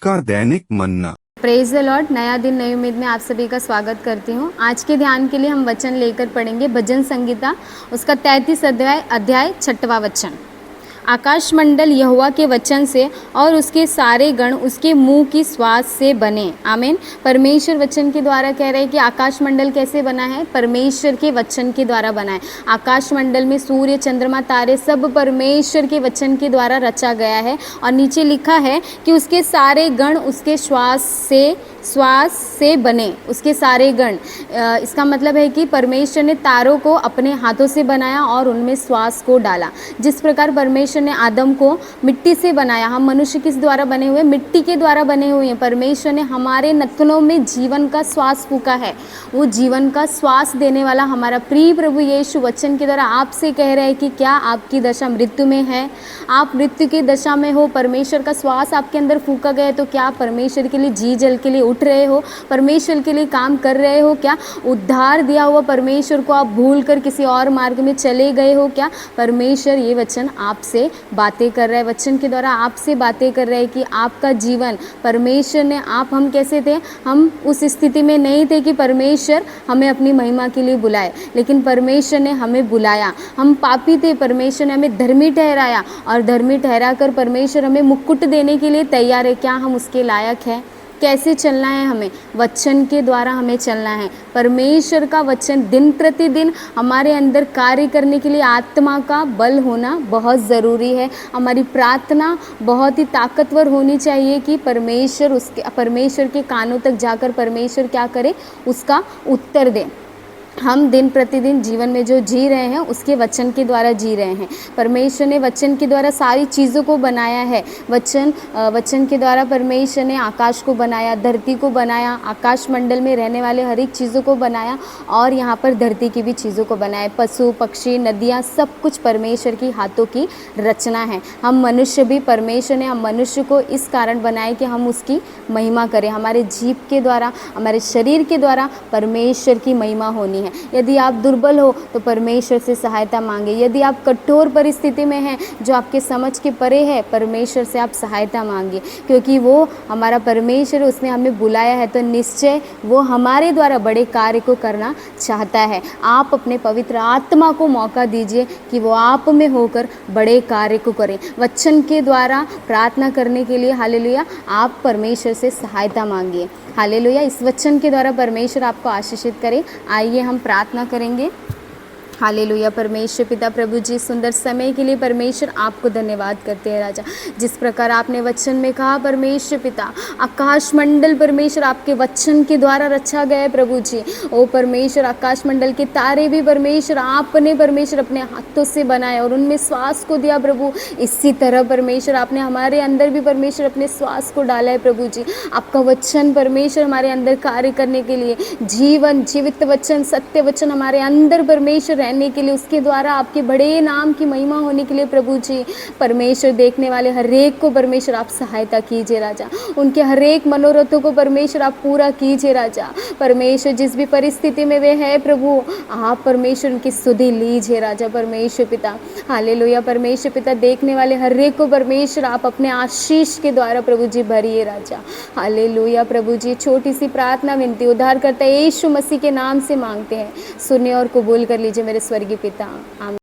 का दैनिक मन्ना। Praise the Lord. नया दिन नई उम्मीद में आप सभी का स्वागत करती हूँ। आज के ध्यान के लिए हम वचन लेकर पढ़ेंगे भजन संगीता उसका 33 अध्याय 6वां वचन। आकाश मंडल यहोवा के वचन से और उसके सारे गण उसके मुंह की श्वास से बने। आमीन। परमेश्वर वचन के द्वारा कह रहे हैं कि आकाश मंडल कैसे बना है? परमेश्वर के वचन के द्वारा बना है। आकाश मंडल में सूर्य, चंद्रमा, तारे सब परमेश्वर के वचन के द्वारा रचा गया है। और नीचे लिखा है कि उसके सारे गण उसके श्वास से बने। उसके सारे गण, इसका मतलब है कि परमेश्वर ने तारों को अपने हाथों से बनाया और उनमें श्वास को डाला। जिस प्रकार परमेश्वर ने आदम को मिट्टी से बनाया, हम मनुष्य किस द्वारा बने हुए? मिट्टी के द्वारा बने हुए हैं। परमेश्वर ने हमारे नथनों में जीवन का श्वास फूंका है। वो जीवन का श्वास देने वाला हमारा प्रिय प्रभु यीशु वचन के द्वारा आपसे कह रहे हैं कि क्या आपकी दशा मृत्यु में है? आप मृत्यु की दशा में हो, परमेश्वर का श्वास आपके अंदर फूंका गया है, तो क्या आप परमेश्वर के लिए जी जल के लिए उठ रहे हो? परमेश्वर के लिए काम कर रहे हो क्या? उद्धार दिया हुआ परमेश्वर को आप भूल कर किसी और मार्ग में चले गए हो क्या? परमेश्वर ये वचन आपसे बातें कर रहा है। वचन के द्वारा आपसे बातें कर रहे हैं कि आपका जीवन परमेश्वर ने, हम कैसे थे? हम उस स्थिति में नहीं थे कि परमेश्वर हमें अपनी महिमा के लिए बुलाए, लेकिन परमेश्वर ने हमें बुलाया। हम पापी थे, परमेश्वर ने हमें धर्मी ठहराया और धर्मी ठहरा कर परमेश्वर हमें मुकुट देने के लिए तैयार है। क्या हम उसके लायक हैं? कैसे चलना है हमें? वचन के द्वारा हमें चलना है। परमेश्वर का वचन दिन प्रतिदिन हमारे अंदर कार्य करने के लिए आत्मा का बल होना बहुत ज़रूरी है। हमारी प्रार्थना बहुत ही ताकतवर होनी चाहिए कि परमेश्वर के कानों तक जाकर परमेश्वर क्या करे? उसका उत्तर दे। हम दिन प्रतिदिन जीवन में जो जी रहे हैं उसके वचन के द्वारा जी रहे हैं। परमेश्वर ने वचन के द्वारा सारी चीज़ों को बनाया है। वचन के द्वारा परमेश्वर ने आकाश को बनाया, धरती को बनाया, आकाश मंडल में रहने वाले हर एक चीज़ों को बनाया और यहाँ पर धरती की भी चीज़ों को बनाया। पशु पक्षी, नदियाँ, सब कुछ परमेश्वर की हाथों की रचना है। हम मनुष्य भी, परमेश्वर ने हम मनुष्य को इस कारण बनाए कि हम उसकी महिमा करें। हमारे जीभ के द्वारा, हमारे शरीर के द्वारा परमेश्वर की महिमा होनी है। यदि आप दुर्बल हो तो परमेश्वर से सहायता मांगे। यदि आप कठोर परिस्थिति में हैं जो आपके समझ के परे है, परमेश्वर से आप सहायता मांगिए, क्योंकि वो हमारा परमेश्वर, उसने हमें बुलाया है तो निश्चय वो हमारे द्वारा बड़े कार्य को करना चाहता है। आप अपने पवित्र आत्मा को मौका दीजिए कि वो आप में होकर बड़े कार्य को करें। वचन के द्वारा प्रार्थना करने के लिए हालेलुया आप परमेश्वर से सहायता मांगिए। हालेलुया। इस वचन के द्वारा परमेश्वर आपको आशीषित करे। आइए हम प्रार्थना करेंगे। हालेलुया। परमेश्वर पिता प्रभु जी, सुंदर समय के लिए परमेश्वर आपको धन्यवाद करते हैं राजा। जिस प्रकार आपने वचन में कहा परमेश्वर पिता, आकाश मंडल परमेश्वर आपके वचन के द्वारा रचा गया है प्रभु जी। ओ परमेश्वर, आकाश मंडल के तारे भी परमेश्वर आपने परमेश्वर अपने हाथों से बनाए और उनमें श्वास को दिया प्रभु। इसी तरह परमेश्वर आपने हमारे अंदर भी परमेश्वर अपने श्वास को डाला है प्रभु जी। आपका वचन परमेश्वर हमारे अंदर कार्य करने के लिए, जीवन जीवित वचन, सत्य वचन हमारे अंदर परमेश्वर के लिए, उसके द्वारा आपके बड़े नाम की महिमा होने के लिए प्रभु जी परमेश्वर देखने वाले हर एक को परमेश्वर आप सहायता कीजिए राजा। उनके हर एक मनोरथों को परमेश्वर आप पूरा कीजिए राजा। परमेश्वर जिस भी परिस्थिति में वे है प्रभु, आप परमेश्वर उनकी सुधि लीजिए राजा। परमेश्वर पिता हालेलुया। परमेश्वर पिता देखने वाले हर एक को परमेश्वर आप अपने आशीष के द्वारा प्रभु जी भरिए राजा। हालेलुया प्रभु जी। छोटी सी प्रार्थना विनती उद्धारकर्ता यीशु मसीह के नाम से मांगते हैं, सुनिए और कबूल कर लीजिए मेरे स्वर्गीय पिता। आमीन।